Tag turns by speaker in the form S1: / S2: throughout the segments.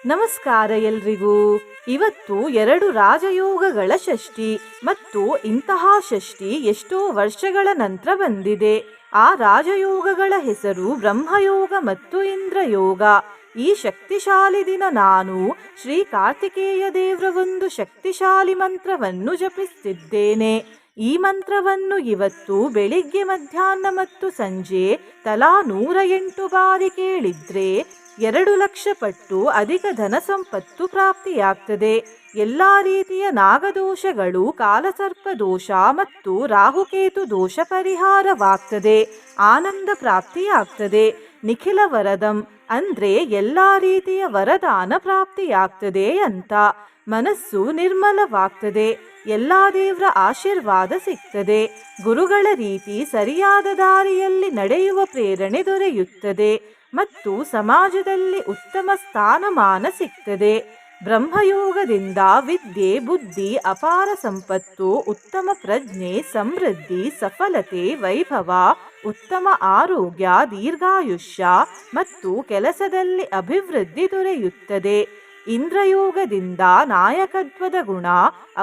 S1: ನಮಸ್ಕಾರ ಎಲ್ರಿಗೂ. ಇವತ್ತು 2 ರಾಜಯೋಗಗಳ ಷಷ್ಠಿ ಮತ್ತು ಇಂತಹ ಷಷ್ಠಿ ಎಷ್ಟೋ ವರ್ಷಗಳ ನಂತರ ಬಂದಿದೆ. ಆ ರಾಜಯೋಗಗಳ ಹೆಸರು ಬ್ರಹ್ಮಯೋಗ ಮತ್ತು ಇಂದ್ರಯೋಗ. ಈ ಶಕ್ತಿಶಾಲಿ ದಿನ ನಾನು ಶ್ರೀ ಕಾರ್ತಿಕೇಯ ದೇವರ ಒಂದು ಶಕ್ತಿಶಾಲಿ ಮಂತ್ರವನ್ನು ಜಪಿಸುತ್ತಿದ್ದೇನೆ. ಈ ಮಂತ್ರವನ್ನು ಇವತ್ತು ಬೆಳಿಗ್ಗೆ, ಮಧ್ಯಾಹ್ನ ಮತ್ತು ಸಂಜೆ ತಲಾ 108 ಬಾರಿ ಕೇಳಿದ್ರೆ 2 ಲಕ್ಷ ಪಟ್ಟು ಅಧಿಕ ಧನ ಸಂಪತ್ತು ಪ್ರಾಪ್ತಿಯಾಗ್ತದೆ. ಎಲ್ಲ ರೀತಿಯ ನಾಗದೋಷಗಳು, ಕಾಲಸರ್ಪ ದೋಷ ಮತ್ತು ರಾಹುಕೇತು ದೋಷ ಪರಿಹಾರವಾಗ್ತದೆ. ಆನಂದ ಪ್ರಾಪ್ತಿಯಾಗ್ತದೆ. ನಿಖಿಲ ವರದಂ ಅಂದ್ರೆ ಎಲ್ಲ ರೀತಿಯ ವರದಾನ ಪ್ರಾಪ್ತಿಯಾಗ್ತದೆ ಅಂತ. ಮನಸ್ಸು ನಿರ್ಮಲವಾಗ್ತದೆ. ಎಲ್ಲ ದೇವರ ಆಶೀರ್ವಾದ ಸಿಗ್ತದೆ. ಗುರುಗಳ ರೀತಿ ಸರಿಯಾದ ದಾರಿಯಲ್ಲಿ ನಡೆಯುವ ಪ್ರೇರಣೆ ದೊರೆಯುತ್ತದೆ ಮತ್ತು ಸಮಾಜದಲ್ಲಿ ಉತ್ತಮ ಸ್ಥಾನಮಾನ ಸಿಗ್ತದೆ. ಬ್ರಹ್ಮಯೋಗದಿಂದ ವಿದ್ಯೆ, ಬುದ್ಧಿ, ಅಪಾರ ಸಂಪತ್ತು, ಉತ್ತಮ ಪ್ರಜ್ಞೆ, ಸಮೃದ್ಧಿ, ಸಫಲತೆ, ವೈಭವ, ಉತ್ತಮ ಆರೋಗ್ಯ, ದೀರ್ಘಾಯುಷ್ಯ ಮತ್ತು ಕೆಲಸದಲ್ಲಿ ಅಭಿವೃದ್ಧಿ ದೊರೆಯುತ್ತದೆ. ಇಂದ್ರಯೋಗದಿಂದ ನಾಯಕತ್ವದ ಗುಣ,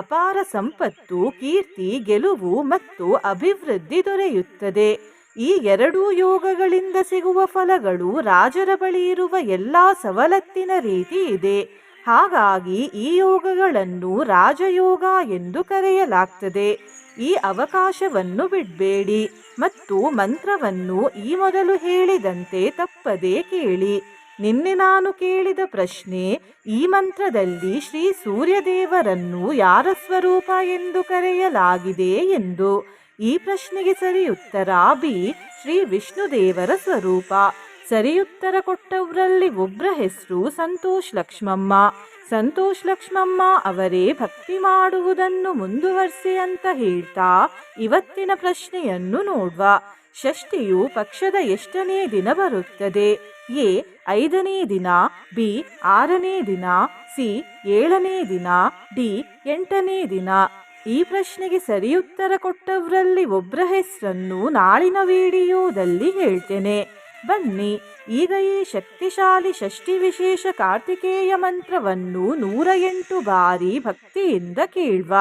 S1: ಅಪಾರ ಸಂಪತ್ತು, ಕೀರ್ತಿ, ಗೆಲುವು ಮತ್ತು ಅಭಿವೃದ್ಧಿ ದೊರೆಯುತ್ತದೆ. ಈ 2 ಯೋಗಗಳಿಂದ ಸಿಗುವ ಫಲಗಳು ರಾಜರ ಬಳಿ ಇರುವ ಎಲ್ಲ ಸವಲತ್ತಿನ ರೀತಿ ಇದೆ. ಹಾಗಾಗಿ ಈ ಯೋಗಗಳನ್ನು ರಾಜಯೋಗ ಎಂದು ಕರೆಯಲಾಗ್ತದೆ. ಈ ಅವಕಾಶವನ್ನು ಬಿಡಬೇಡಿ ಮತ್ತು ಮಂತ್ರವನ್ನು ಈ ಮೊದಲು ಹೇಳಿದಂತೆ ತಪ್ಪದೇ ಕೇಳಿ. ನಿನ್ನೆ ನಾನು ಕೇಳಿದ ಪ್ರಶ್ನೆ, ಈ ಮಂತ್ರದಲ್ಲಿ ಶ್ರೀ ಸೂರ್ಯದೇವರನ್ನು ಯಾರ ಸ್ವರೂಪ ಎಂದು ಕರೆಯಲಾಗಿದೆ ಎಂದು. ಈ ಪ್ರಶ್ನೆಗೆ ಸರಿಯುತ್ತರ ಬಿ, ಶ್ರೀ ವಿಷ್ಣುದೇವರ ಸ್ವರೂಪ. ಸರಿಯುತ್ತರ ಕೊಟ್ಟವರಲ್ಲಿ ಒಬ್ಬರ ಹೆಸರು ಸಂತೋಷ್ ಲಕ್ಷ್ಮಮ್ಮ. ಸಂತೋಷ್ ಲಕ್ಷ್ಮಮ್ಮ ಅವರೇ ಭಕ್ತಿ ಮಾಡುವುದನ್ನು ಮುಂದುವರಿಸಿ ಅಂತ ಹೇಳ್ತಾ ಇವತ್ತಿನ ಪ್ರಶ್ನೆಯನ್ನು ನೋಡುವ. ಷಷ್ಠಿಯು ಪಕ್ಷದ ಎಷ್ಟನೇ ದಿನ ಬರುತ್ತದೆ? ಎ 5ನೇ ದಿನ, ಬಿ 6ನೇ ದಿನ, ಸಿ 7ನೇ ದಿನ, ಡಿ 8ನೇ ದಿನ. ಈ ಪ್ರಶ್ನೆಗೆ ಸರಿಯುತ್ತರ ಕೊಟ್ಟವರಲ್ಲಿ ಒಬ್ಬರ ಹೆಸರನ್ನು ನಾಳಿನ ವಿಡಿಯೋದಲ್ಲಿ ಹೇಳ್ತೇನೆ. ಬನ್ನಿ ಈಗ ಈ ಶಕ್ತಿಶಾಲಿ ಷಷ್ಠಿ ವಿಶೇಷ ಕಾರ್ತಿಕೇಯ ಮಂತ್ರವನ್ನು 108 ಬಾರಿ ಭಕ್ತಿಯಿಂದ ಕೇಳುವ.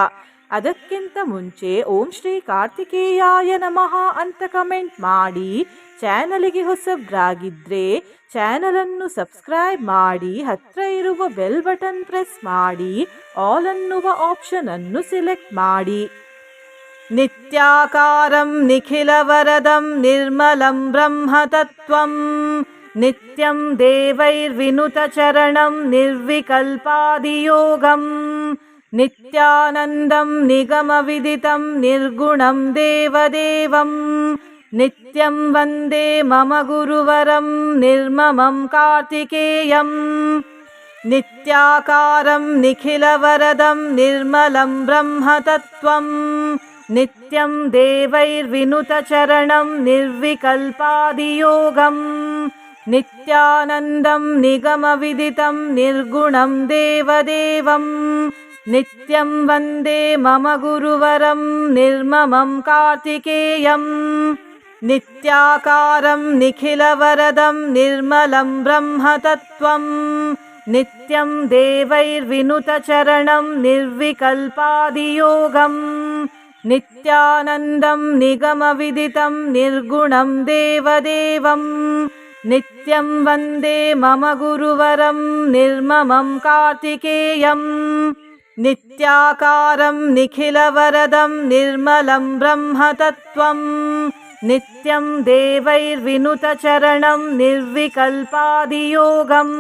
S1: ಅದಕ್ಕಿಂತ ಮುಂಚೆ ಓಂ ಶ್ರೀ ಕಾರ್ತಿಕೇಯಾಯ ನಮಃ ಅಂತ ಕಮೆಂಟ್ ಮಾಡಿ. ಚಾನಲಿಗೆ ಹೊಸಬ್ರಾಗಿದ್ರೆ ಚಾನಲನ್ನು ಸಬ್ಸ್ಕ್ರೈಬ್ ಮಾಡಿ, ಹತ್ರ ಇರುವ ಬೆಲ್ ಬಟನ್ ಪ್ರೆಸ್ ಮಾಡಿ, ಆಲ್ ಅನ್ನುವ ಆಪ್ಷನ್ ಅನ್ನು ಸಿಲೆಕ್ಟ್ ಮಾಡಿ. ನಿತ್ಯಾಕಾರಂ ನಿಖಿಲ ವರದಂ ನಿರ್ಮಲಂ ಬ್ರಹ್ಮತತ್ವಂ ನಿತ್ಯಂ ದೇವೈರ್ವಿನುತ ಚರಣಂ ನಿರ್ವಿಕಲ್ಪಾದಿಯೋಗಂ ನಿತ್ಯಾನಂದಂ ನಿಗಮ ವಿದಿತಂ ನಿರ್ಗುಣಂ ದೇವದೇವಂ ನಿತ್ಯಂ ವಂದೇ ಮಮ ಗುರುವರಂ ನಿರ್ಮಮಂ ಕಾರ್ತಿಕೇಯಂ ನಿತ್ಯಾಕಾರಂ ನಿಖಿಲ ವರದಂ ನಿರ್ಮಲಂ ಬ್ರಹ್ಮತತ್ವಂ ನಿತ್ಯಂ ದೇವೈರ್ವಿನುತ ಚರಣಂ ನಿರ್ವಿಕಲ್ಪಾದಿಯೋಗಂ ನಿತ್ಯಾನಂದಂ ನಿಗಮ ವಿದಿತಂ ನಿರ್ಗುಣಂ ದೇವದೇವಂ ನಿತ್ಯಂ ವಂದೇ ಮಮ ಗುರುವರಂ ನಿರ್ಮಮಂ ಕಾರ್ತಿಕೇಯಂ ನಿತ್ಯಾಕಾರಂ ನಿಖಿಲ ವರದಂ ನಿರ್ಮಲಂ ಬ್ರಹ್ಮತತ್ವಂ ನಿತ್ಯಂ ದೇವೈರ್ವಿನುತ ಚರಣಂ ನಿರ್ವಿಕಲ್ಪಾದಿಯೋಗಂ ನಿತ್ಯಾನಂದಂ ನಿಗಮ ವಿದಿತಂ ನಿರ್ಗುಣಂ ದೇವದೇವಂ ನಿತ್ಯಂ ವಂದೇ ಮಮ ಗುರುವರಂ ನಿರ್ಮಮಂ ಕಾರ್ತಿಕೇಯಂ ನಿತ್ಯಾಕಾರಂ ನಿಖಿಲ ವರದಂ ನಿರ್ಮಲಂ ಬ್ರಹ್ಮತತ್ವಂ ನಿತ್ಯಂ ದೇವೈರ್ವಿನುತ ಚರಣಂ ನಿರ್ವಿಕಲ್ಪಾದಿಯೋಗಂ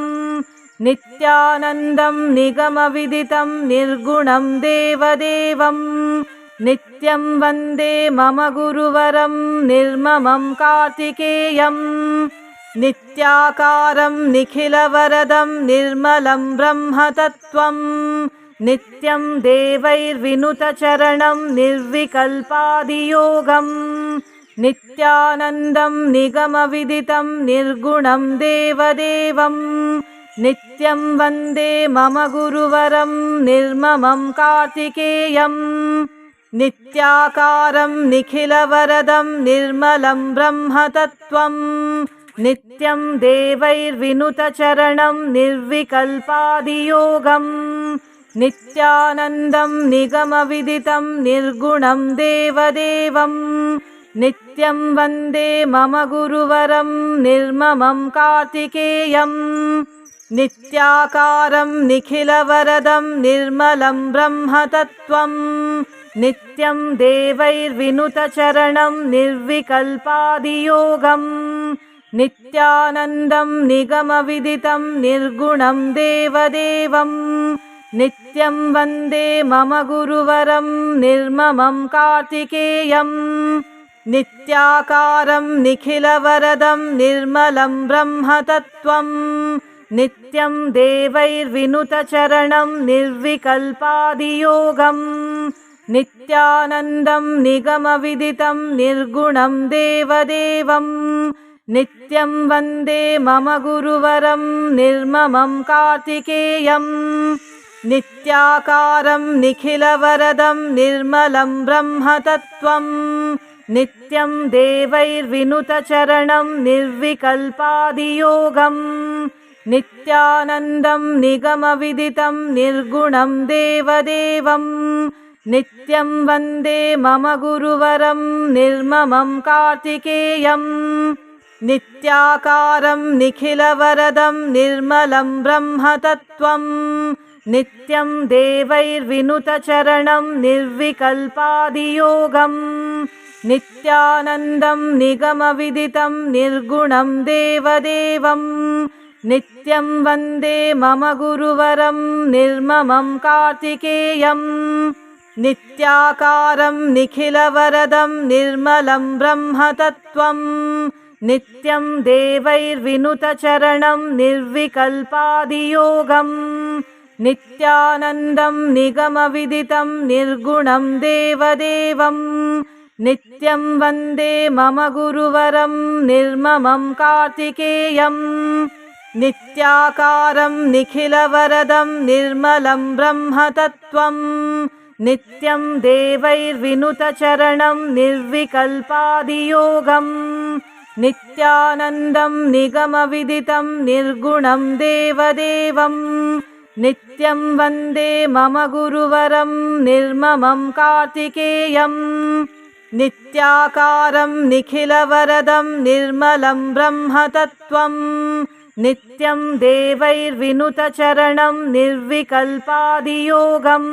S1: ನಿತ್ಯಾನಂದಂ ನಿಗಮ ವಿದಿತಂ ನಿರ್ಗುಣಂ ದೇವದೇವಂ ನಿತ್ಯಂ ವಂದೇ ಮಮ ಗುರುವರಂ ನಿರ್ಮಮಂ ಕಾರ್ತಿಕೇಯಂ ನಿತ್ಯಾಕಾರಂ ನಿಖಿಲ ವರದಂ ನಿರ್ಮಲಂ ಬ್ರಹ್ಮತತ್ವಂ ನಿತ್ಯಂ ದೇವೈರ್ವಿನುತ ಚರಣಂ ನಿರ್ವಿಕಲ್ಪಾದಿಯೋಗಂ ನಿತ್ಯಾನಂದಂ ನಿಗಮ ವಿದಿತಂ ನಿರ್ಗುಣಂ ದೇವದೇವಂ ನಿತ್ಯಂ ವಂದೇ ಮಮ ಗುರುವರಂ ನಿರ್ಮಮಂ ಕಾರ್ತಿಕೇಯಂ ನಿತ್ಯಾಕಾರಂ ನಿಖಿಲ ವರದಂ ನಿರ್ಮಲಂ ಬ್ರಹ್ಮತತ್ವಂ नित्यं देवैर्विनुतचरणं निर्विकल्पादियोगम् नित्यानन्दं निगमविदितं निर्गुणं देवदेवम् नित्यं वन्दे मम गुरुवरं निर्ममं कार्तिकेयम् नित्याकारं निखिलवरदं निर्मलं ब्रह्मतत्त्वं नित्यं देवैर्विनुतचरणं निर्विकल्पादियोगम् नित्यानन्दं निगमविदितं निर्गुणं देवदेवम् नित्यं वन्दे मम गुरुवरं निर्ममं कार्तिकेयम् नित्याकारं निखिलवरदं निर्मलं ब्रह्मतत्त्वं नित्यं देवैर्विनुतचरणं निर्विकल्पादियोगम् नित्यानन्दं निगमविदितं निर्गुणं देवदेवम् नित्यं वन्दे मम गुरुवरं निर्ममं कार्तिकेयम् नित्याकारं निखिलवरदं निर्मलं ब्रह्मतत्त्वं नित्यं देवैर्विनुतचरणं निर्विकल्पादियोगम् नित्यानन्दं निगमविदितं निर्गुणं देवदेवम् नित्यं वन्दे मम गुरुवरं निर्ममं कार्तिकेयम् नित्याकारं निखिलवरदं निर्मलं ब्रह्मतत्त्वं नित्यं देवैर्विनुतचरणं निर्विकल्पादियोगम् नित्यानन्दं निगमविदितं निर्गुणं देवदेवम् नित्यं वन्दे मम गुरुवरं निर्ममं कार्तिकेयम् नित्याकारं निखिलवरदं निर्मलं ब्रह्मतत्त्वं नित्यं देवैर्विनुतचरणं निर्विकल्पादियोगम् नित्यानन्दं निगमविदितं निर्गुणं देवदेवम् नित्यं वन्दे मम गुरुवरं निर्ममं कार्तिकेयम् नित्याकारं निखिलवरदं निर्मलं ब्रह्मतत्त्वं नित्यं देवैर्विनुतचरणं निर्विकल्पादियोगम् नित्यानन्दं निगमविदितं निर्गुणं देवदेवम् नित्यं वन्दे मम गुरुवरं निर्ममं कार्तिकेयम् नित्याकारं निखिलवरदं निर्मलं ब्रह्मतत्त्वं नित्यं देवैर्विनुतचरणं निर्विकल्पादियोगम्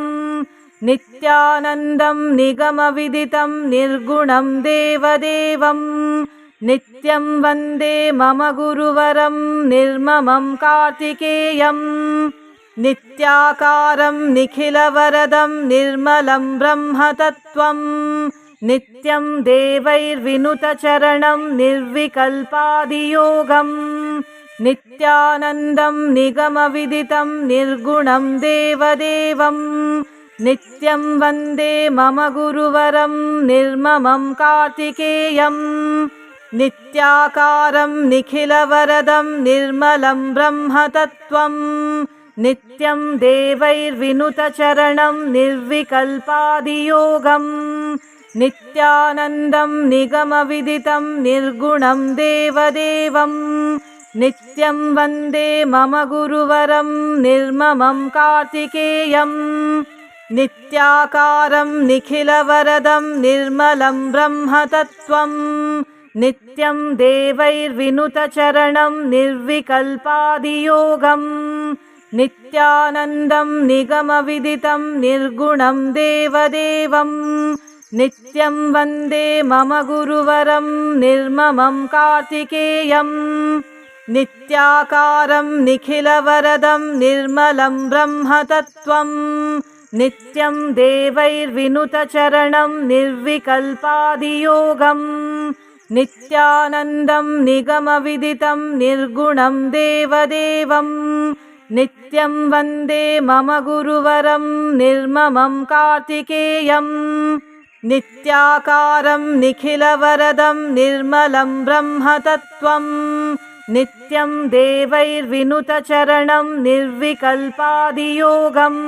S1: नित्यानन्दं निगमविदितं निर्गुणं देवदेवम् नित्यं वन्दे मम गुरुवरं निर्ममं कार्तिकेयम् नित्याकारं निखिलवरदं निर्मलं ब्रह्मतत्त्वं नित्यं देवैर्विनुतचरणं निर्विकल्पादियोगम् नित्यानन्दं निगमविदितं निर्गुणं देवदेवम् नित्यं वन्दे मम गुरुवरं निर्ममं कार्तिकेयम् नित्याकारं निखिलवरदं निर्मलं ब्रह्मतत्त्वं नित्यं देवैर्विनुतचरणं निर्विकल्पादियोगम् नित्यानन्दं निगमविदितं निर्गुणं देवदेवम् नित्यं वन्दे मम गुरुवरं निर्ममं कार्तिकेयम् नित्याकारं निखिलवरदं निर्मलं ब्रह्मतत्त्वं नित्यं देवैर्विनुतचरणं निर्विकल्पादियोगम् नित्यानन्दं निगमविदितं निर्गुणं देवदेवम् नित्यं वन्दे मम गुरुवरं निर्ममं कार्तिकेयम् नित्याकारं निखिलवरदं निर्मलं ब्रह्मतत्त्वं नित्यं देवैर्विनुतचरणं निर्विकल्पादियोगम् नित्यानन्दं निगमविदितं निर्गुणं देवदेवम् नित्यं वन्दे मम गुरुवरं निर्ममं कार्तिकेयम् नित्याकारं निखिलवरदं निर्मलं ब्रह्मतत्त्वं नित्यं देवैर्विनुतचरणं निर्विकल्पादियोगम्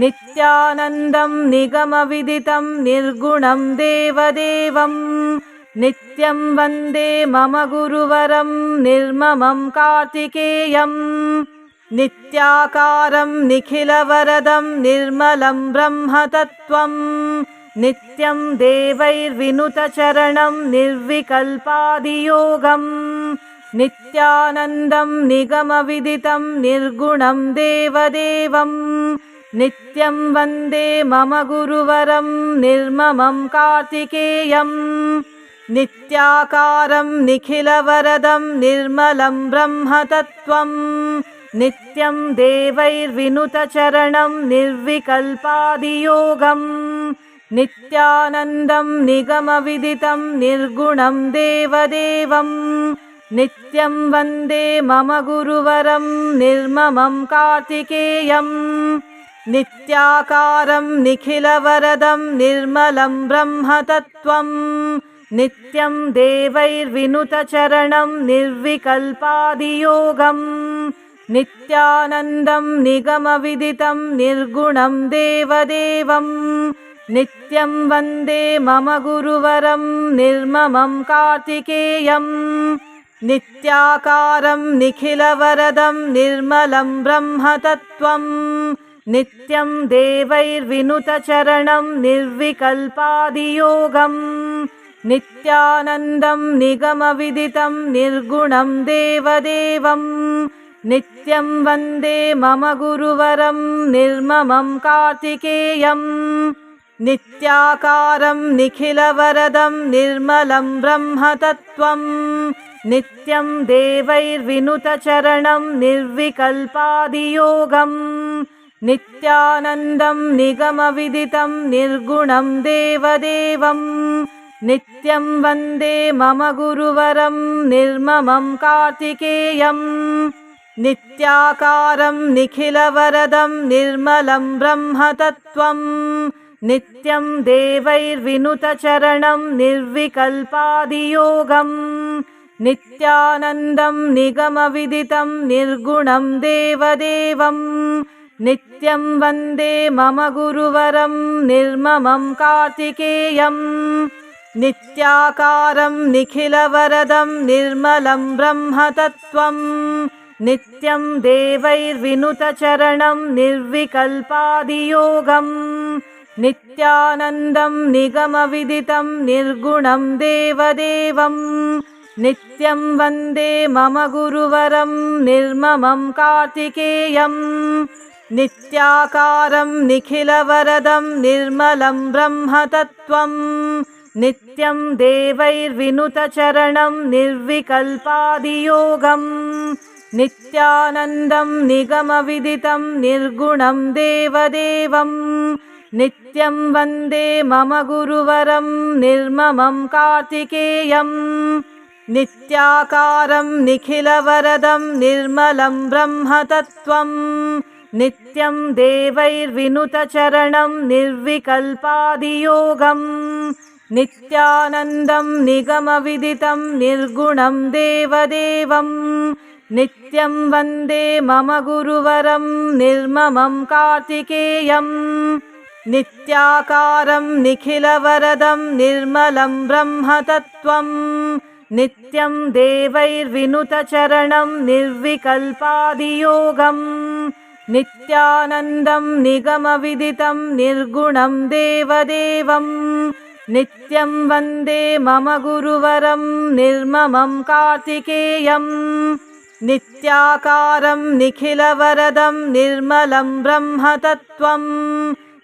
S1: नित्यानन्दं निगमविदितं निर्गुणं देवदेवम् नित्यं वन्दे मम गुरुवरं निर्ममं कार्तिकेयं नित्याकारं निखिलवरदं निर्मलं ब्रह्मतत्त्वं नित्यं देवैर्विनुतचरणं निर्विकल्पादियोगं नित्यानन्दं निगमविदितं निर्गुणं देवदेवं नित्यं वन्दे मम गुरुवरं निर्ममं कार्तिकेयं नित्याकारं निखिलवरदं निर्मलं ब्रह्मतत्त्वं नित्यं देवैर्विनुतचरणं निर्विकल्पादियोगं नित्यानन्दं निगमविदितं निर्गुणं देवदेवं नित्यं वन्दे मम गुरुवरं निर्ममं कार्तिकेयं नित्याकारं निखिलवरदं निर्मलं ब्रह्मतत्त्वं नित्यं देवैर्विनुतचरणं निर्विकल्पादियोगं नित्यानन्दं निगमविदितं निर्गुणं देवदेवं नित्यं वन्दे मम गुरुवरं निर्ममं कार्तिकेयं नित्याकारं निखिलवरदं निर्मलं ब्रह्मतत्त्वं नित्यं देवैर्विनुतचरणं निर्विकल्पादियोगं नित्यानन्दं निगमविदितं निर्गुणं देवदेवं नित्यं वन्दे मम गुरुवरं निर्ममं कार्तिकेयं नित्याकारं निखिलवरदं निर्मलं ब्रह्मतत्त्वं नित्यं देवैर्विनुतचरणं निर्विकल्पादियोगं नित्यानन्दं निगमविदितं निर्गुणं देवदेवं नित्यं वन्दे मम गुरुवरं निर्ममं कार्तिकेयं नित्याकारं निखिलवरदं निर्मलं ब्रह्मतत्त्वं नित्यं देवैर्विनुतचरणं निर्विकल्पादियोगं नित्यानन्दं निगमविदितं निर्गुणं देवदेवं नित्यं वन्दे मम गुरुवरं निर्ममं कार्तिकेयं नित्याकारं निखिलवरदं निर्मलं ब्रह्मतत्त्वं नित्यं देवैर्विनुतचरणं निर्विकल्पादियोगं नित्यानन्दं निगमविदितं निर्गुणं देवदेवं नित्यं वन्दे मम गुरुवरं निर्ममं कार्तिकेयं नित्याकारं निखिलवरदं निर्मलं ब्रह्मतत्त्वं नित्यं देवैर्विनुतचरणं निर्विकल्पादियोगं नित्यानन्दं निगमविदितं निर्गुणं देवदेवं नित्यं वन्दे मम गुरुवरं निर्ममं कार्तिकेयं नित्याकारं निखिलवरदं निर्मलं ब्रह्मतत्त्वं नित्यं देवैर्विनुतचरणं निर्विकल्पादियोगं नित्यानन्दं निगमविदितं निर्गुणं देवदेवं नित्यं वन्दे मम गुरुवरं निर्ममं कार्तिकेयं नित्याकारं निखिलवरदं निर्मलं ब्रह्मतत्त्वं नित्यं देवैर्विनुतचरणं निर्विकल्पादियोगं नित्यानन्दं निगमविदितं निर्गुणं देवदेवं नित्यं वन्दे मम गुरुवरं निर्ममं कार्तिकेयं नित्याकारं निखिलवरदं निर्मलं ब्रह्मतत्त्वं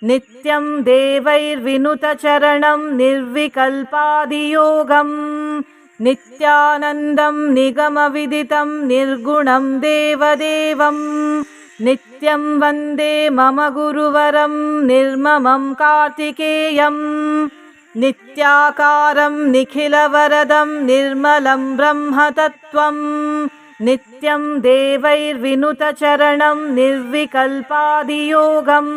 S1: नित्यं देवैर्विनुतचरणं निर्विकल्पादियोगं नित्यानन्दं निगमविदितं निर्गुणं देवदेवं नित्यं वन्दे मम गुरुवरं निर्ममं कार्तिकेयं नित्याकारं निखिलवरदं निर्मलं ब्रह्मतत्त्वं नित्यं देवैर्विनुतचरणं निर्विकल्पादियोगं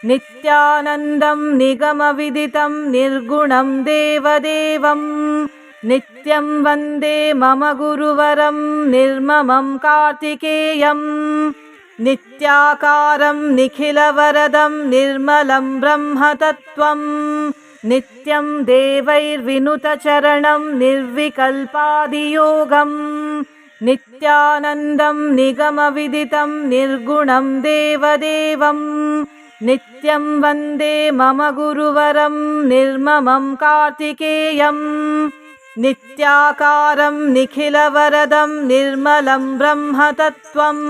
S1: नित्यानन्दं निगमविदितं निर्गुणं देवदेवं नित्यं वन्दे मम गुरुवरं निर्ममं कार्तिकेयं नित्याकारं निखिलवरदं निर्मलं ब्रह्मतत्त्वं नित्यं देवैर्विनुतचरणं निर्विकल्पादियोगम् नित्यानन्दं निगमविदितं निर्गुणं देवदेवम् नित्यं वन्दे मम गुरुवरं निर्ममं कार्तिकेयम् नित्याकारं निखिलवरदं निर्मलं ब्रह्मतत्त्वम्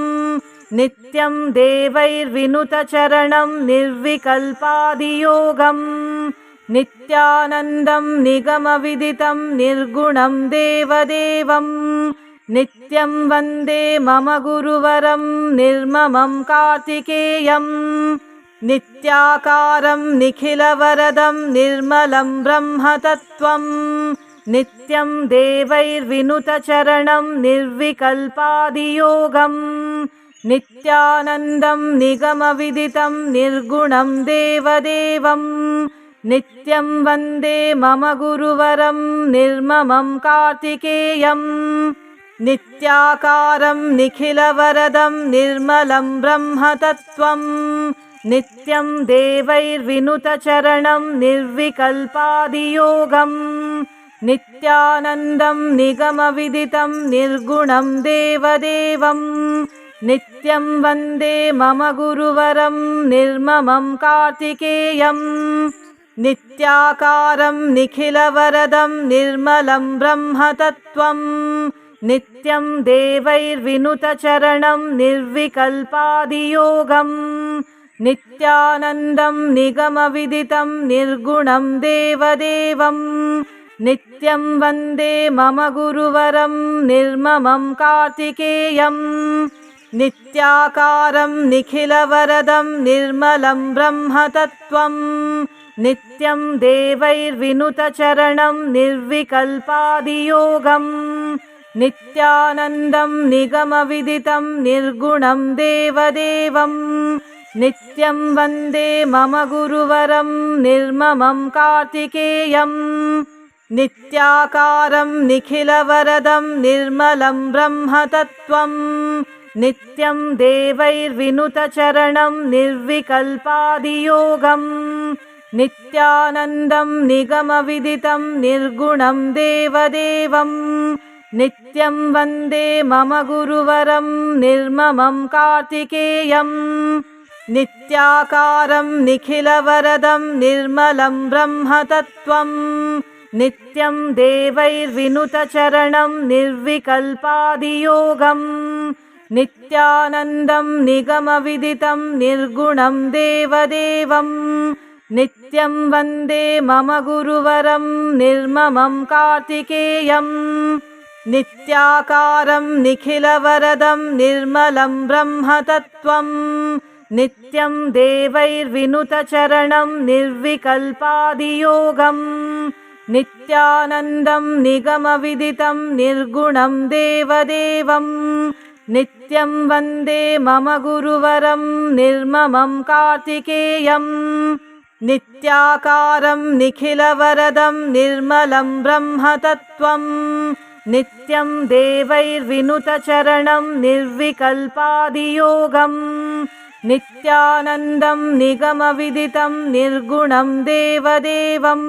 S1: नित्यं देवैर्विनुतचरणं निर्विकल्पादियोगम् नित्यानन्दं निगमविदितं निर्गुणं देवदेवम् नित्यं वन्दे मम गुरुवरं निर्ममं कार्तिकेयम् नित्याकारं निखिलवरदं निर्मलं ब्रह्मतत्त्वम् नित्यं देवैर्विनुतचरणं निर्विकल्पादियोगम् नित्यानन्दं निगमविदितं निर्गुणं देवदेवम् नित्यं वन्दे मम गुरुवरं निर्ममं कार्तिकेयम् नित्याकारं निखिलवरदं निर्मलं ब्रह्मतत्त्वम् नित्यं देवैर्विनुतचरणं निर्विकल्पादियोगम् नित्यानन्दं निगमविदितं निर्गुणं देवदेवम् नित्यं वन्दे मम गुरुवरं निर्ममं कार्तिकेयम् नित्याकारं निखिलवरदं निर्मलं ब्रह्मतत्त्वम् नित्यं देवैर्विनुतचरणं निर्विकल्पादियोगम् नित्यानन्दं निगमविदितं निर्गुणं देवदेवम् नित्यं वन्दे मम गुरुवरं निर्ममं कार्तिकेयम् नित्याकारं निखिलवरदं निर्मलं ब्रह्मतत्त्वम् नित्यं देवैर्विनुतचरणं निर्विकल्पादियोगम् नित्यानन्दं निगमविदितं निर्गुणं देवदेवम् नित्यं वन्दे मम गुरुवरं निर्ममं कार्तिकेयम् नित्याकारं निखिलवरदं निर्मलं ब्रह्मतत्त्वम् नित्यं देवैर्विनुतचरणं निर्विकल्पादियोगम् नित्यानन्दं निगमविदितं निर्गुणं देवदेवम् नित्यं वन्दे मम गुरुवरं निर्ममं कार्तिकेयम् नित्याकारं निखिलवरदं निर्मलं ब्रह्मतत्त्वम् नित्यं देवैर्विनुतचरणं निर्विकल्पादियोगम् नित्यानन्दं निगमविदितं निर्गुणं देवदेवम् नित्यं वन्दे मम गुरुवरं निर्ममं कार्तिकेयम् नित्याकारं निखिलवरदं निर्मलं ब्रह्मतत्त्वम् नित्यं देवैर्विनुतचरणं निर्विकल्पादियोगम् नित्यानन्दं निगमविदितं निर्गुणं देवदेवम् नित्यं वन्दे मम गुरुवरं निर्ममं कार्तिकेयम् नित्याकारं निखिलवरदं निर्मलं ब्रह्मतत्त्वम् नित्यं देवैर्विनुतचरणं निर्विकल्पादियोगम् नित्यानन्दं निगमविदितं निर्गुणं देवदेवम्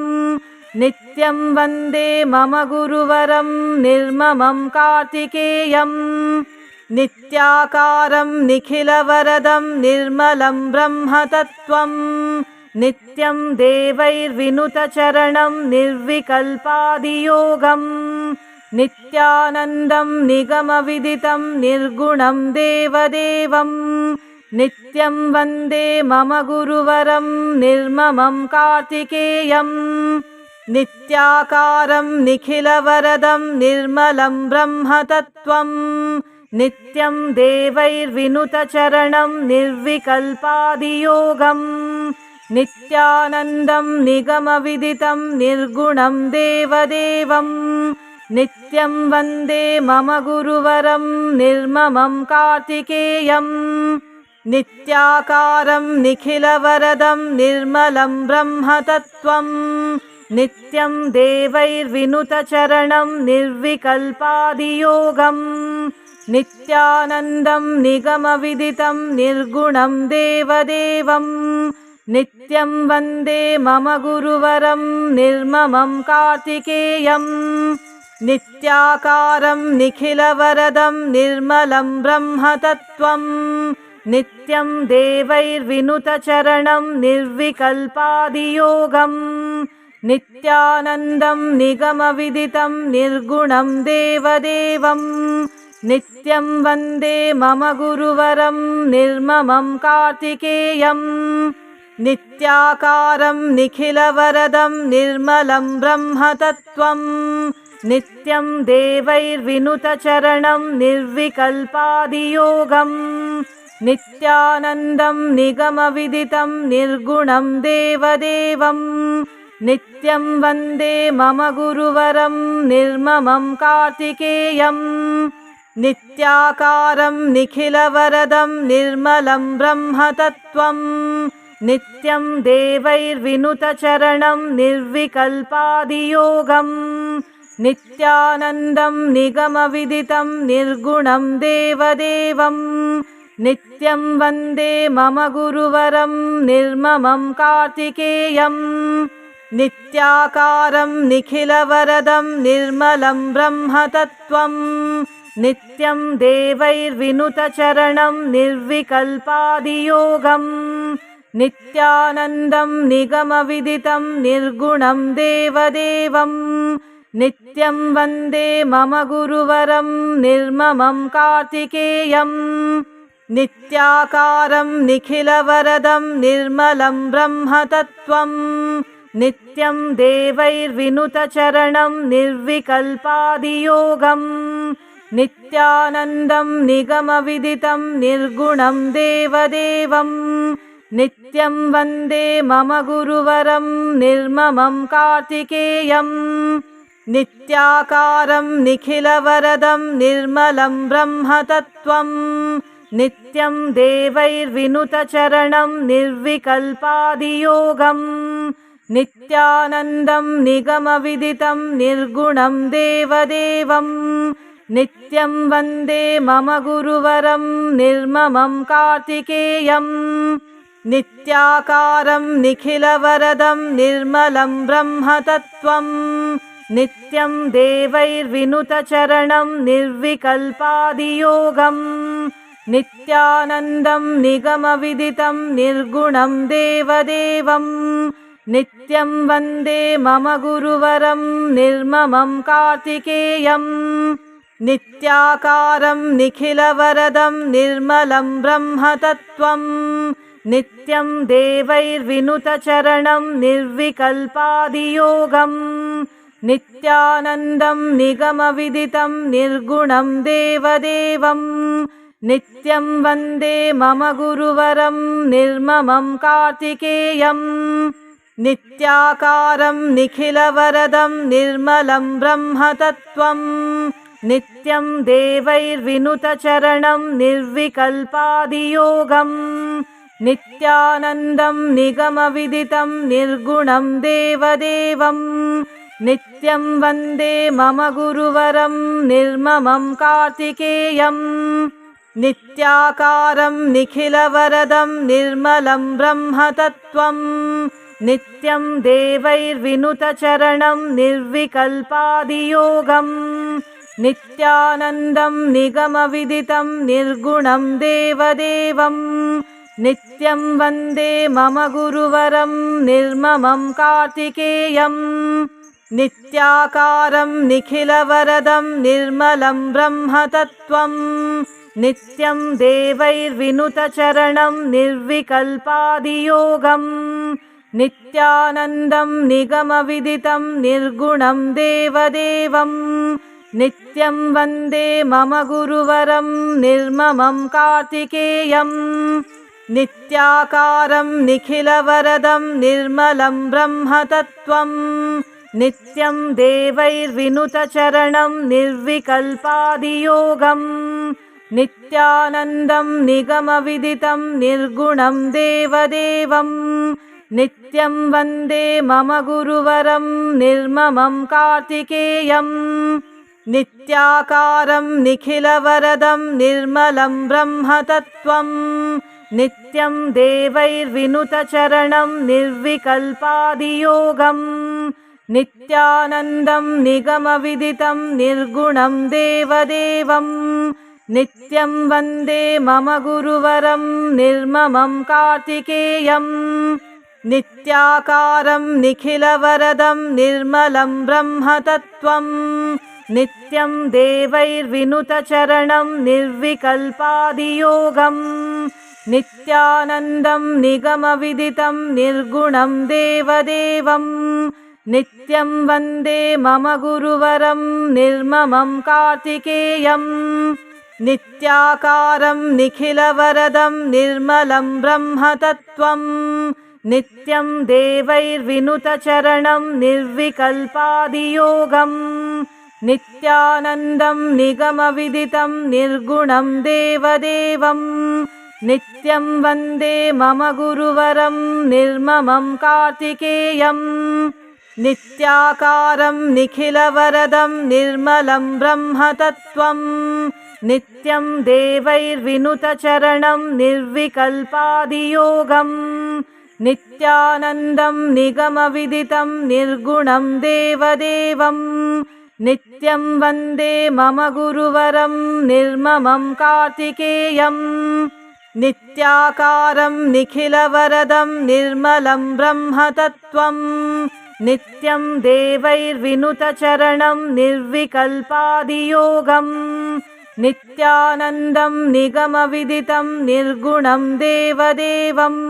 S1: नित्यं वन्दे मम गुरुवरं निर्ममं कार्तिकेयम् नित्याकारं निखिलवरदं निर्मलं ब्रह्मतत्त्वम् नित्यं देवैर्विनुतचरणं निर्विकल्पादियोगम् नित्यानन्दं निगमविदितं निर्गुणं देवदेवम् नित्यं वन्दे मम गुरुवरं निर्ममं कार्तिकेयम् नित्याकारं निखिलवरदं निर्मलं ब्रह्मतत्त्वम् नित्यं देवैर्विनुतचरणं निर्विकल्पादियोगम् नित्यानन्दं निगमविदितं निर्गुणं देवदेवम् नित्यं वन्दे मम गुरुवरं निर्ममं कार्तिकेयम् नित्याकारं निखिलवरदं निर्मलं ब्रह्मतत्त्वम् नित्यं देवैर्विनुतचरणं निर्विकल्पादियोगम् नित्यानन्दं निगमविदितं निर्गुणं देवदेवम् नित्यं वन्दे मम गुरुवरं निर्ममं कार्तिकेयं नित्याकारं निखिलवरदं निर्मलं ब्रह्मतत्त्वं नित्यं देवैर्विनुतचरणं निर्विकल्पादियोगं नित्यानन्दं निगमविदितं निर्गुणं देवदेवं नित्यं वन्दे मम गुरुवरं निर्ममं कार्तिकेयं नित्याकारं निखिलवरदं निर्मलं ब्रह्मतत्त्वं नित्यं देवैर्विनुतचरणं निर्विकल्पादियोगं नित्यानन्दं निगमविदितं निर्गुणं देवदेवं नित्यं वन्दे मम गुरुवरं निर्ममं कार्तिकेयं नित्याकारं निखिलवरदं निर्मलं ब्रह्मतत्त्वं नित्यं देवैर्विनुतचरणं निर्विकल्पादियोगं नित्यानन्दं निगमविदितं निर्गुणं देवदेवं नित्यं वन्दे मम गुरुवरं निर्ममं कार्तिकेयं नित्याकारं निखिलवरदं निर्मलं ब्रह्मतत्त्वं नित्यं देवैर्विनुतचरणं निर्विकल्पादियोगं नित्यानन्दं निगमविदितं निर्गुणं देवदेवं नित्यं वन्दे मम गुरुवरं निर्ममं कार्तिकेयं नित्याकारं निखिलवरदं निर्मलं ब्रह्मतत्त्वं नित्यं देवैर्विनुतचरणं निर्विकल्पादियोगं नित्यानन्दं निगमविदितं निर्गुणं देवदेवं नित्यं वन्दे मम गुरुवरं निर्ममं कार्तिकेयं नित्याकारं निखिलवरदं निर्मलं ब्रह्मतत्त्वं नित्यं देवैर्विनुतचरणं निर्विकल्पादियोगं नित्यानन्दं निगमविदितं निर्गुणं देवदेवं नित्यं वन्दे मम गुरुवरं निर्ममं कार्तिकेयं नित्याकारं निखिलवरदं निर्मलं ब्रह्मतत्त्वं नित्यं देवैर्विनुतचरणं निर्विकल्पादियोगं नित्यानन्दं निगमविदितं निर्गुणं देवदेवं नित्यं वन्दे मम गुरुवरं निर्ममं कार्तिकेयं नित्याकारं निखिलवरदं निर्मलं ब्रह्मतत्त्वं नित्यं देवैर्विनुतचरणं निर्विकल्पादियोगं नित्यानन्दं निगमविदितं निर्गुणं देवदेवं नित्यं वन्दे मम गुरुवरं निर्ममं कार्तिकेयं नित्याकारं निखिलवरदं निर्मलं ब्रह्मतत्त्वं नित्यं देवैर्विनुतचरणं निर्विकल्पादियोगं नित्यानन्दं निगमविदितं निर्गुणं देवदेवं नित्यं वन्दे मम गुरुवरं निर्ममं कार्तिकेयं नित्याकारं निखिलवरदं निर्मलं ब्रह्मतत्त्वं नित्यं देवैर्विनुतचरणं निर्विकल्पादियोगं नित्यानन्दं निगमविदितं निर्गुणं देवदेवं नित्यं वन्दे मम गुरुवरं निर्ममं कार्तिकेयं नित्याकारं निखिलवरदं निर्मलं ब्रह्मतत्त्वं नित्यं देवैर्विनुतचरणं निर्विकल्पादियोगं नित्यानन्दं निगमविदितं निर्गुणं देवदेवं नित्यं वन्दे मम गुरुवरं निर्ममं कार्तिकेयं नित्याकारं निखिलवरदं निर्मलं ब्रह्मतत्त्वं नित्यं देवैर्विनुतचरणं निर्विकल्पादियोगं नित्यानन्दं निगमविदितं निर्गुणं देवदेवं नित्यं वन्दे मम गुरुवरं निर्ममं कार्तिकेयं नित्याकारं निखिलवरदं निर्मलं ब्रह्मतत्त्वं नित्यं देवैर्विनुतचरणं निर्विकल्पादियोगम् नित्यानन्दं निगमविदितं निर्गुणं देवदेवम् नित्यं वन्दे मम गुरुवरं निर्ममं कार्तिकेयम् नित्याकारं निखिलवरदं निर्मलं ब्रह्मतत्त्वम् नित्यं देवैर्विनुतचरणं निर्विकल्पादियोगम् नित्यानन्दं निगमविदितं निर्गुणं देवदेवम् नित्यं वन्दे मम गुरुवरं निर्ममं कार्तिकेयम् नित्याकारं निखिलवरदं निर्मलं ब्रह्मतत्त्वम् नित्यं देवैर्विनुतचरणं निर्विकल्पादियोगम् नित्यानन्दं निगमविदितं निर्गुणं देवदेवम् नित्यं वन्दे मम गुरुवरं निर्ममं कार्तिकेयम् नित्याकारं निखिलवरदं निर्मलं ब्रह्मतत्त्वम् नित्यं देवैर्विनुतचरणं निर्विकल्पादियोगम् नित्यानन्दं निगमविदितं निर्गुणं देवदेवम् नित्यं वन्दे मम गुरुवरं निर्ममं कार्तिकेयम् नित्याकारं निखिलवरदं निर्मलं ब्रह्मतत्त्वम् नित्यं देवैर्विनुतचरणं निर्विकल्पादियोगम् नित्यानन्दं निगमविदितं निर्गुणं देवदेवम्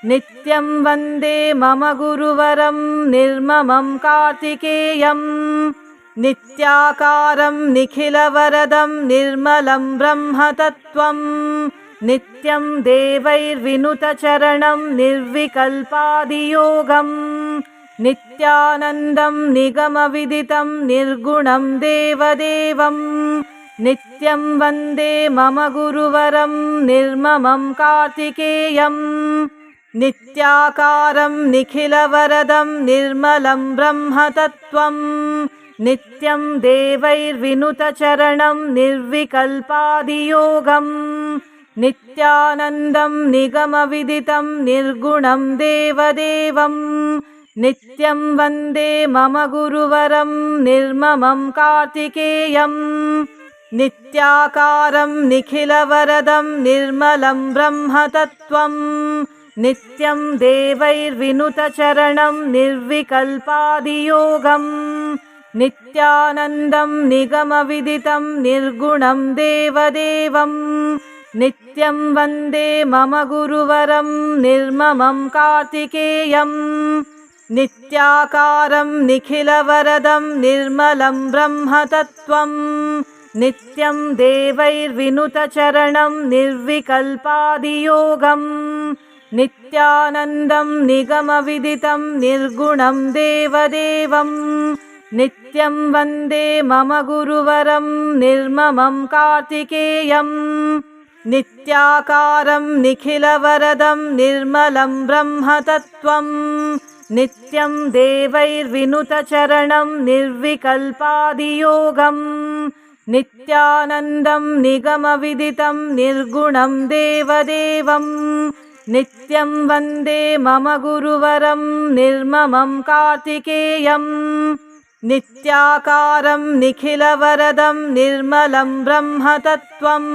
S1: नित्यं वन्दे मम गुरुवरं निर्ममं कार्तिकेयम् नित्याकारं निखिलवरदं निर्मलं ब्रह्मतत्त्वम् नित्यं देवैर्विनुतचरणं निर्विकल्पादियोगम् नित्यानन्दं निगमविदितं निर्गुणं देवदेवम् नित्यं वन्दे मम गुरुवरं निर्ममं कार्तिकेयम् नित्याकारं निखिलवरदं निर्मलं ब्रह्मतत्त्वम् नित्यं देवैर्विनुतचरणं निर्विकल्पादियोगम् नित्यानन्दं निगमविदितं निर्गुणं देवदेवम् नित्यं वन्दे मम गुरुवरं निर्ममं कार्तिकेयम् नित्याकारं निखिलवरदं निर्मलं ब्रह्मतत्त्वम् नित्यं देवैर्विनुतचरणं निर्विकल्पादियोगम् नित्यानन्दं निगमविदितं निर्गुणं देवदेवम् नित्यं वन्दे मम गुरुवरं निर्ममं कार्तिकेयम् नित्याकारं निखिलवरदं निर्मलं ब्रह्मतत्त्वम् नित्यं देवैर्विनुतचरणं निर्विकल्पादियोगम् नित्यानन्दं निगमविदितं निर्गुणं देवदेवम् नित्यं वन्दे मम गुरुवरं निर्ममं कार्तिकेयम् नित्याकारं निखिलवरदं निर्मलं ब्रह्मतत्त्वम् नित्यं देवैर्विनुतचरणं निर्विकल्पादियोगम् नित्यानन्दं निगमविदितं निर्गुणं देवदेवम् नित्यं वन्दे मम गुरुवरं निर्ममं कार्तिकेयम् नित्याकारं निखिलवरदं निर्मलं ब्रह्मतत्त्वम्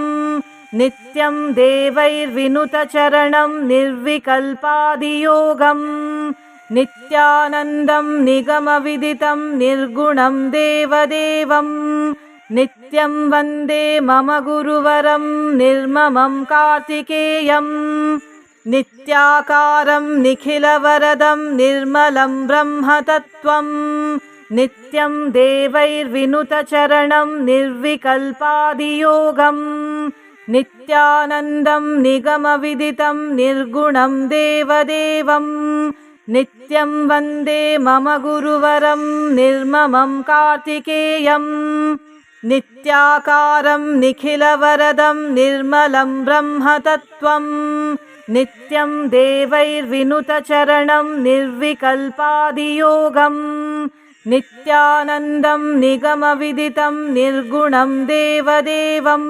S1: नित्यं देवैर्विनुतचरणं निर्विकल्पादियोगम् नित्यानन्दं निगमविदितं निर्गुणं देवदेवम् नित्यं वन्दे मम गुरुवरं निर्ममं कार्तिकेयम् नित्याकारं निखिलवरदं निर्मलं ब्रह्मतत्त्वम् नित्यं देवैर्विनुतचरणं निर्विकल्पादियोगम् नित्यानन्दं निगमविदितं निर्गुणं देवदेवम् नित्यं वन्दे मम गुरुवरं निर्ममं कार्तिकेयम् नित्याकारं निखिलवरदं निर्मलं ब्रह्मतत्त्वम् नित्यं देवैर्विनुतचरणं निर्विकल्पादियोगम् नित्यानन्दं निगमविदितं निर्गुणं देवदेवम्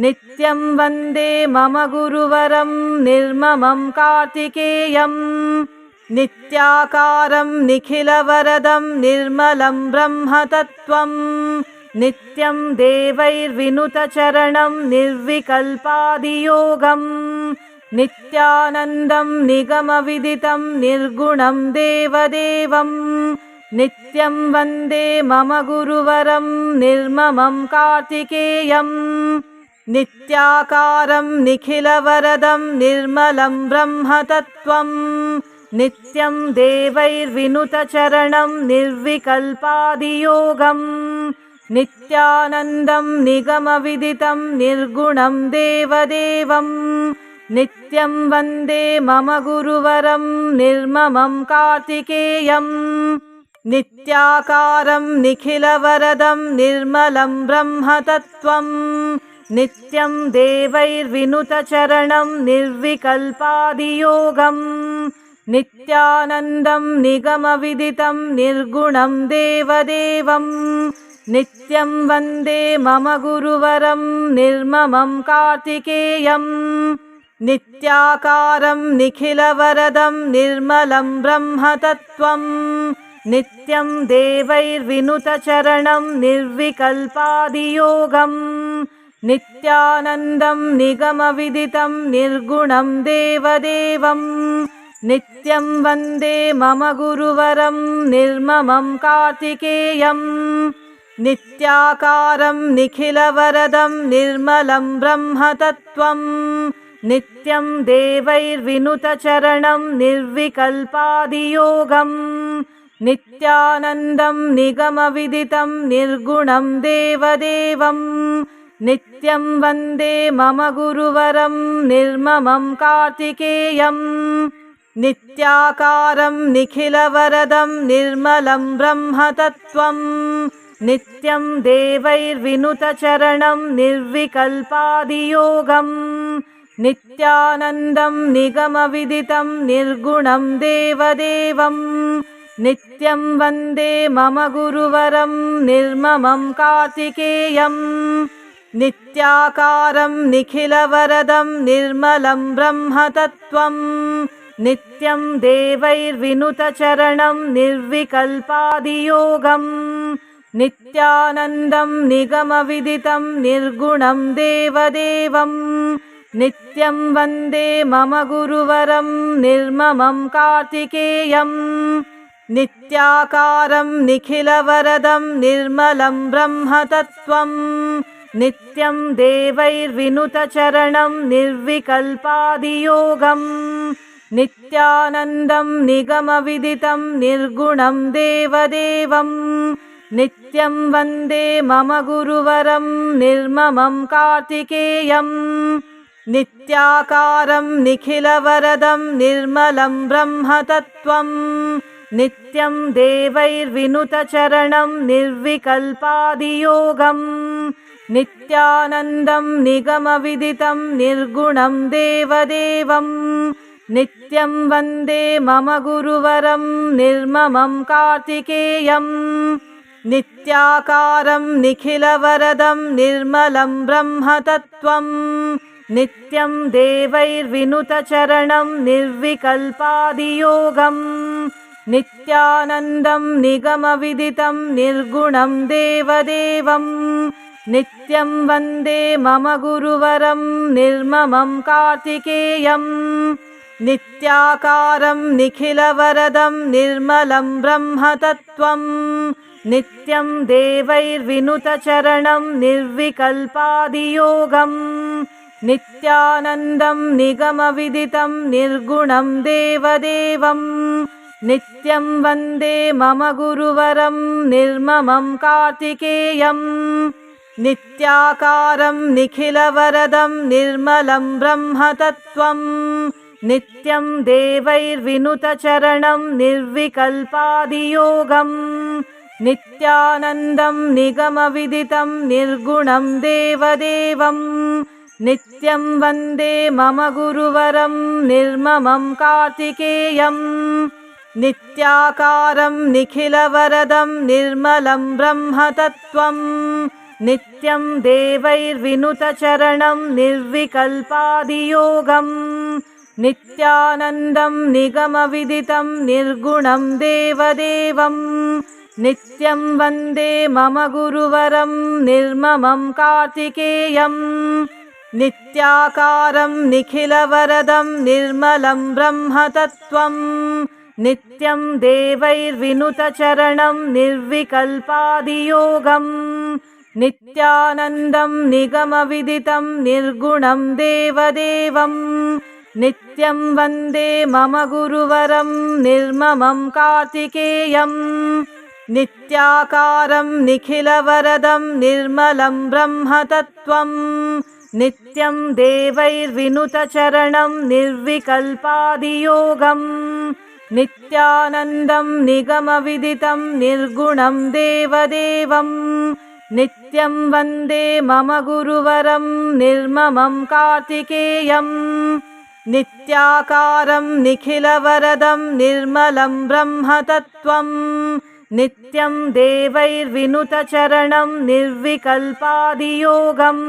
S1: नित्यं वन्दे मम गुरुवरं निर्ममं कार्तिकेयं नित्याकारं निखिलवरदं निर्मलं ब्रह्मतत्त्वं नित्यं देवैर्विनुतचरणं निर्विकल्पादियोगं नित्यानन्दं निगमविदितं निर्गुणं देवदेवं नित्यं वन्दे मम गुरुवरं निर्ममं कार्तिकेयं नित्याकारं निखिलवरदं निर्मलं ब्रह्मतत्त्वं नित्यं देवैर्विनुतचरणं निर्विकल्पादियोगं नित्यानन्दं निगमविदितं निर्गुणं देवदेवं नित्यं वन्दे मम गुरुवरं निर्ममं कार्तिकेयं नित्याकारं निखिलवरदं निर्मलं ब्रह्मतत्त्वं नित्यं देवैर्विनुतचरणं निर्विकल्पादियोगं नित्यानन्दं निगमविदितं निर्गुणं देवदेवं नित्यं वन्दे मम गुरुवरं निर्ममं कार्तिकेयं नित्याकारं निखिलवरदं निर्मलं ब्रह्मतत्त्वं नित्यं देवैर्विनुतचरणं निर्विकल्पादियोगं नित्यानन्दं निगमविदितं निर्गुणं देवदेवं नित्यं वन्दे मम गुरुवरं निर्ममं कार्तिकेयं नित्याकारं निखिलवरदं निर्मलं ब्रह्मतत्त्वं नित्यं देवैर्विनुतचरणं निर्विकल्पादियोगं नित्यानन्दं निगमविदितं निर्गुणं देवदेवं नित्यं वन्दे मम गुरुवरं निर्ममं कार्तिकेयं नित्याकारं निखिलवरदं निर्मलं ब्रह्मतत्त्वं नित्यं देवैर्विनुतचरणं निर्विकल्पादियोगं नित्यानन्दं निगमविदितं निर्गुणं देवदेवं नित्यं वन्दे मम गुरुवरं निर्ममं कार्तिकेयं नित्याकारं निखिलवरदं निर्मलं ब्रह्मतत्त्वं नित्यं देवैर्विनुतचरणं निर्विकल्पादियोगं नित्यानन्दं निगमविदितं निर्गुणं देवदेवं नित्यं वन्दे मम गुरुवरं निर्ममं कार्तिकेयं नित्याकारं निखिलवरदं निर्मलं ब्रह्मतत्त्वं नित्यं देवैर्विनुतचरणं निर्विकल्पादियोगं नित्यानन्दं निगमविदितं निर्गुणं देवदेवं नित्यं वन्दे मम गुरुवरं निर्ममं कार्तिकेयं नित्याकारं निखिलवरदं निर्मलं ब्रह्मतत्त्वं नित्यं देवैर्विनुतचरणं निर्विकल्पादियोगं नित्यानन्दं निगमविदितं निर्गुणं देवदेवं नित्यं वन्दे मम गुरुवरं निर्ममं कार्तिकेयं नित्याकारं निखिलवरदं निर्मलं ब्रह्मतत्त्वं नित्यं देवैर्विनुतचरणं निर्विकल्पादियोगं नित्यानन्दं निगमविदितं निर्गुणं देवदेवं नित्यं वन्दे मम गुरुवरं निर्ममं कार्तिकेयं नित्याकारं निखिलवरदं निर्मलं ब्रह्मतत्त्वं नित्यं देवैर्विनुतचरणं निर्विकल्पादियोगं नित्यानन्दं निगमविदितं निर्गुणं देवदेवं नित्यं वन्दे मम गुरुवरं निर्ममं कार्तिकेयं नित्याकारं निखिलवरदं निर्मलं ब्रह्मतत्त्वं नित्यं देवैर्विनुतचरणं निर्विकल्पादियोगं नित्यानन्दं निगमविदितं निर्गुणं देवदेवं नित्यं वन्दे मम गुरुवरं निर्ममं कार्तिकेयं नित्याकारं निखिलवरदं निर्मलं ब्रह्मतत्त्वं नित्यं देवैर्विनुतचरणं निर्विकल्पादियोगम् नित्यानन्दं निगमविदितं निर्गुणं देवदेवम् नित्यं वन्दे मम गुरुवरं निर्ममं कार्तिकेयम् नित्याकारं निखिलवरदं निर्मलं ब्रह्मतत्त्वं नित्यं देवैर्विनुतचरणं निर्विकल्पादियोगम् नित्यानन्दं निगमविदितं निर्गुणं देवदेवम् नित्यं वन्दे मम गुरुवरं निर्ममं कार्तिकेयम् नित्याकारं निखिलवरदं निर्मलं ब्रह्मतत्त्वं नित्यं देवैर्विनुतचरणं निर्विकल्पादियोगम् नित्यानन्दं निगमविदितं निर्गुणं देवदेवम् नित्यं वन्दे मम गुरुवरं निर्ममं कार्तिकेयम् नित्याकारं निखिलवरदं निर्मलं ब्रह्मतत्त्वं नित्यं देवैर्विनुतचरणं निर्विकल्पादियोगम्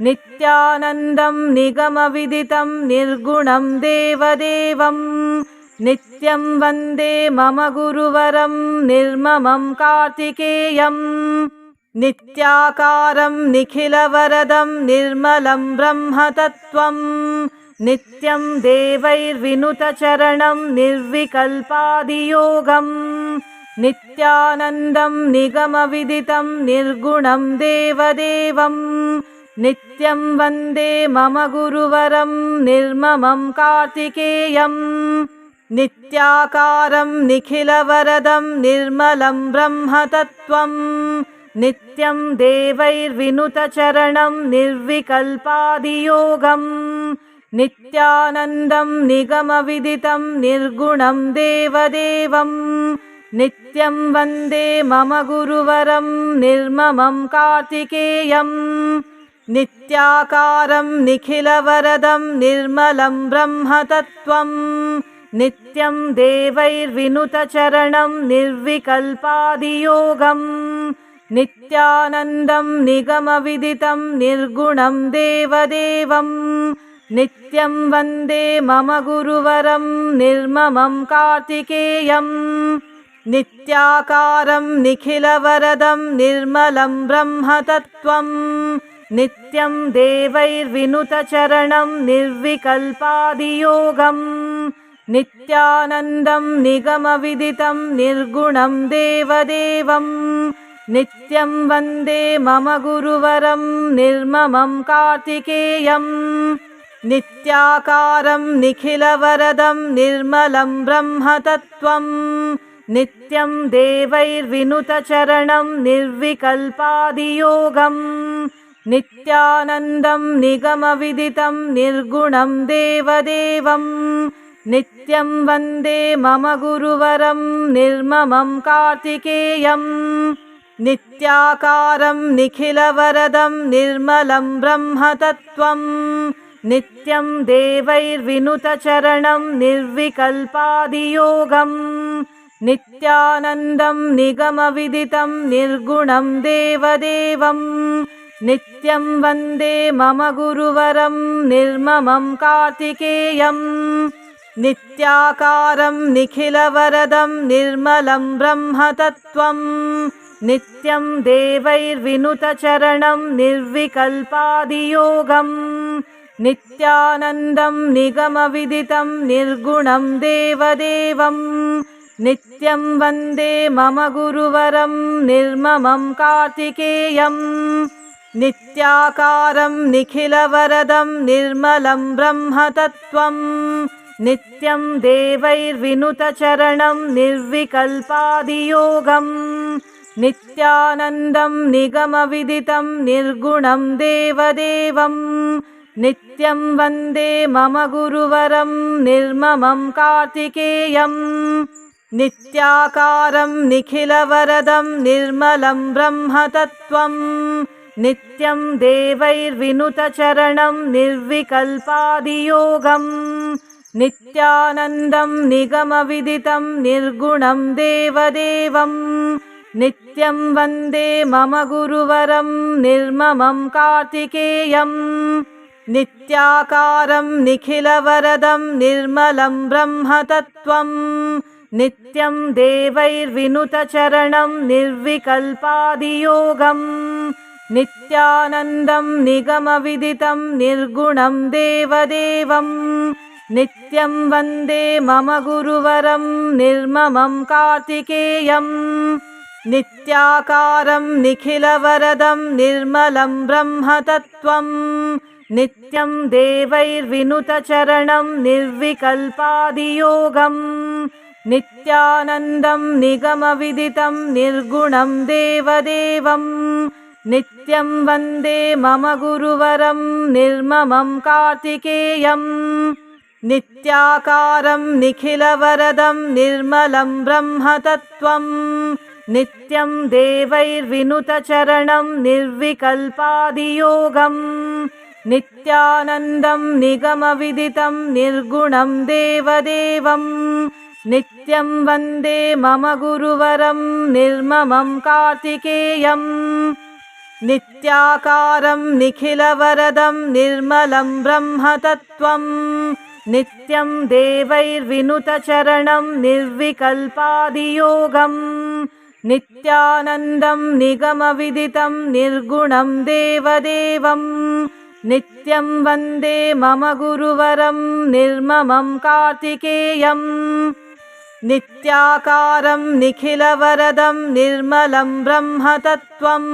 S1: नित्यानन्दं निगमविदितं निर्गुणं देवदेवम् नित्यं वन्दे मम गुरुवरं निर्ममं कार्तिकेयम् नित्याकारं निखिलवरदं निर्मलं ब्रह्मतत्त्वं नित्यं देवैर्विनुतचरणं निर्विकल्पादियोगम् नित्यानन्दं निगमविदितं निर्गुणं देवदेवम् नित्यं वन्दे मम गुरुवरं निर्ममं कार्तिकेयम् नित्याकारं निखिलवरदं निर्मलं ब्रह्मतत्त्वं नित्यं देवैर्विनुतचरणं निर्विकल्पादियोगम् नित्यानन्दं निगमविदितं निर्गुणं देवदेवम् नित्यं वन्दे मम गुरुवरं निर्ममं कार्तिकेयम् नित्याकारं निखिलवरदं निर्मलं ब्रह्मतत्त्वं नित्यं देवैर्विनुतचरणं निर्विकल्पादियोगम् नित्यानन्दं निगमविदितं निर्गुणं देवदेवम् नित्यं वन्दे मम गुरुवरं निर्ममं कार्तिकेयम् नित्याकारं निखिलवरदं निर्मलं ब्रह्मतत्त्वं नित्यं देवैर्विनुतचरणं निर्विकल्पादियोगम् नित्यानन्दं निगमविदितं निर्गुणं देवदेवम् नित्यं वन्दे मम गुरुवरं निर्ममं कार्तिकेयम् नित्याकारं निखिलवरदं निर्मलं ब्रह्मतत्त्वं नित्यं देवैर्विनुतचरणं निर्विकल्पादियोगम् नित्यानन्दं निगमविदितं निर्गुणं देवदेवम् नित्यं वन्दे मम गुरुवरं निर्ममं कार्तिकेयम् नित्याकारं निखिलवरदं निर्मलं ब्रह्मतत्त्वं नित्यं देवैर्विनुतचरणं निर्विकल्पादियोगम् नित्यानन्दं निगमविदितं निर्गुणं देवदेवम् नित्यं वन्दे मम गुरुवरं निर्ममं कार्तिकेयम् नित्याकारं निखिलवरदं निर्मलं ब्रह्मतत्त्वं नित्यं देवैर्विनुतचरणं निर्विकल्पादियोगम् नित्यानन्दं निगमविदितं निर्गुणं देवदेवम् नित्यं वन्दे मम गुरुवरं निर्ममं कार्तिकेयम् नित्याकारं निखिलवरदं निर्मलं ब्रह्मतत्त्वं नित्यं देवैर्विनुतचरणं निर्विकल्पादियोगम् नित्यानन्दं निगमविदितं निर्गुणं देवदेवम् नित्यं वन्दे मम गुरुवरं निर्ममं कार्तिकेयम् नित्याकारं निखिलवरदं निर्मलं ब्रह्मतत्त्वं नित्यं देवैर्विनुतचरणं निर्विकल्पादियोगम् नित्यानन्दं निगमविदितं निर्गुणं देवदेवम् नित्यं वन्दे मम गुरुवरं निर्ममं कार्तिकेयम् नित्याकारं निखिलवरदं निर्मलं ब्रह्मतत्त्वं नित्यं देवैर्विनुतचरणं निर्विकल्पादियोगम् नित्यानन्दं निगमविदितं निर्गुणं देवदेवम् नित्यं वन्दे मम गुरुवरं निर्ममं कार्तिकेयम् नित्याकारं निखिलवरदं निर्मलं ब्रह्मतत्त्वं नित्यं देवैर्विनुतचरणं निर्विकल्पादियोगम् नित्यानन्दं निगमविदितं निर्गुणं देवदेवम् नित्यं वन्दे मम गुरुवरं निर्ममं कार्तिकेयम् नित्याकारं निखिलवरदं निर्मलं ब्रह्मतत्त्वं नित्यं देवैर्विनुतचरणं निर्विकल्पादियोगम् नित्यानन्दं निगमविदितं निर्गुणं देवदेवम् नित्यं वन्दे मम गुरुवरं निर्ममं कार्तिकेयम् नित्याकारं निखिलवरदं निर्मलं ब्रह्मतत्त्वं नित्यं देवैर्विनुतचरणं निर्विकल्पादियोगम् नित्यानन्दं निगमविदितं निर्गुणं देवदेवम् नित्यं वन्दे मम गुरुवरं निर्ममं कार्तिकेयम् नित्याकारं निखिलवरदं निर्मलं ब्रह्मतत्त्वं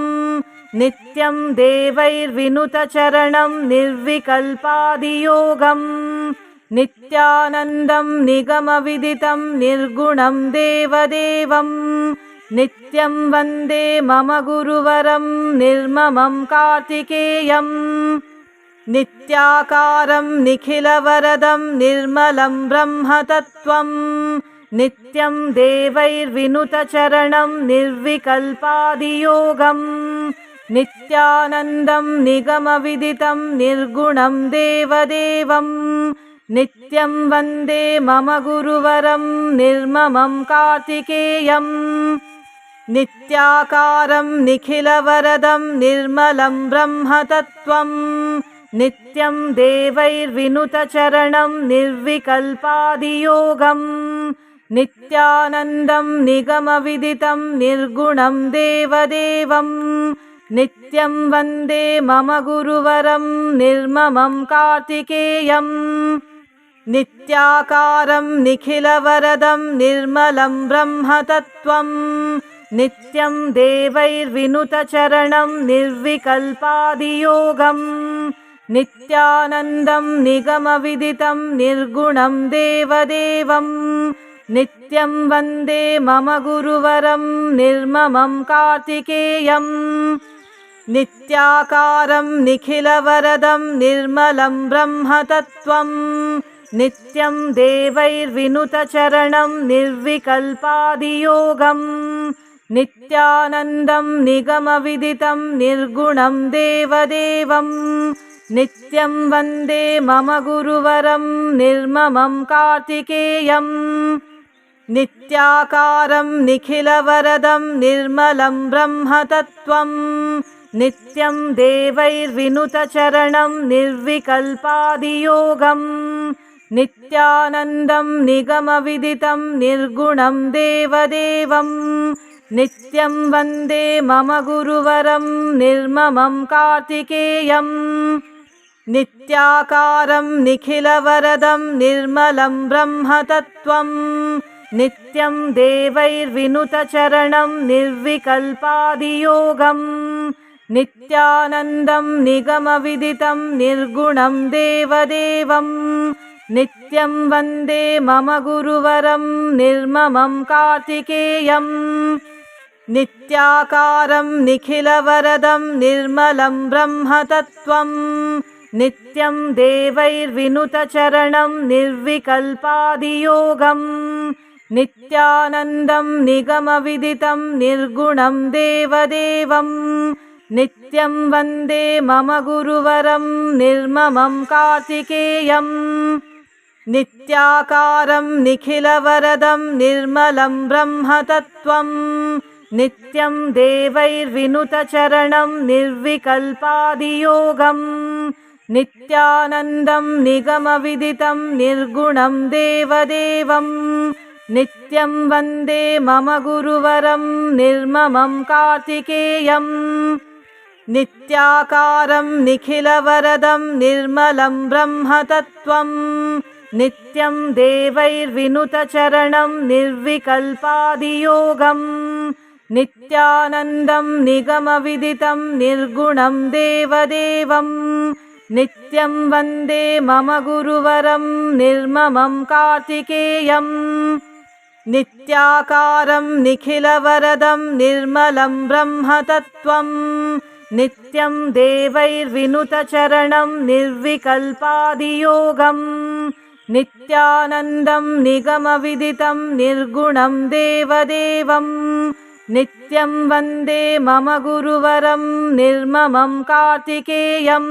S1: नित्यं देवैर्विनुतचरणं निर्विकल्पादियोगम् नित्यानन्दं निगमविदितं निर्गुणं देवदेवम् नित्यं वन्दे मम गुरुवरं निर्ममं कार्तिकेयम् नित्याकारं निखिलवरदं निर्मलं ब्रह्मतत्त्वं नित्यं देवैर्विनुतचरणं निर्विकल्पादियोगम् नित्यानन्दं निगमविदितं निर्गुणं देवदेवम् नित्यं वन्दे मम गुरुवरं निर्ममं कार्तिकेयम् नित्याकारं निखिलवरदं निर्मलं ब्रह्मतत्त्वं नित्यं देवैर्विनुतचरणं निर्विकल्पादियोगम् नित्यानन्दं निगमविदितं निर्गुणं देवदेवम् नित्यं वन्दे मम गुरुवरं निर्ममं कार्तिकेयम् नित्याकारं निखिलवरदं निर्मलं ब्रह्मतत्त्वं नित्यं देवैर्विनुतचरणं निर्विकल्पादियोगम् नित्यानन्दं निगमविदितं निर्गुणं देवदेवम् नित्यं वन्दे मम गुरुवरं निर्ममं कार्तिकेयम् नित्याकारं निखिलवरदं निर्मलं ब्रह्मतत्त्वं नित्यं देवैर्विनुतचरणं निर्विकल्पादियोगम् नित्यानन्दं निगमविदितं निर्गुणं देवदेवम् नित्यं वन्दे मम गुरुवरं निर्ममं कार्तिकेयम् नित्याकारं निखिलवरदं निर्मलं ब्रह्मतत्त्वं नित्यं देवैर्विनुतचरणं निर्विकल्पादियोगम् नित्यानन्दं निगमविदितं निर्गुणं देवदेवम् नित्यं वन्दे मम गुरुवरं निर्ममं कार्तिकेयम् नित्याकारं निखिलवरदं निर्मलं ब्रह्मतत्त्वं नित्यं देवैर्विनुतचरणं निर्विकल्पादियोगम् नित्यानन्दं निगमविदितं निर्गुणं देवदेवम् नित्यं वन्दे मम गुरुवरं निर्ममं कार्तिकेयम् नित्याकारं निखिलवरदं निर्मलं ब्रह्मतत्त्वं नित्यं देवैर्विनुतचरणं निर्विकल्पादियोगम् नित्यानन्दं निगमविदितं निर्गुणं देवदेवम् नित्यं वन्दे मम गुरुवरं निर्ममं कार्तिकेयम् नित्याकारं निखिलवरदं निर्मलं ब्रह्मतत्त्वं नित्यं देवैर्विनुतचरणं निर्विकल्पादियोगम् नित्यानन्दं निगमविदितं निर्गुणं देवदेवम् नित्यं वन्दे मम गुरुवरं निर्ममं कार्तिकेयम् नित्याकारं निखिलवरदं निर्मलं ब्रह्मतत्त्वं नित्यं देवैर्विनुतचरणं निर्विकल्पादियोगम् नित्यानन्दं निगमविदितं निर्गुणं देवदेवम् नित्यं वन्दे मम गुरुवरं निर्ममं कार्तिकेयम् नित्याकारं निखिलवरदं निर्मलं ब्रह्मतत्त्वं नित्यं देवैर्विनुतचरणं निर्विकल्पादियोगम् नित्यानन्दं निगमविदितं निर्गुणं देवदेवम् नित्यं वन्दे मम गुरुवरं निर्ममं कार्तिकेयम्।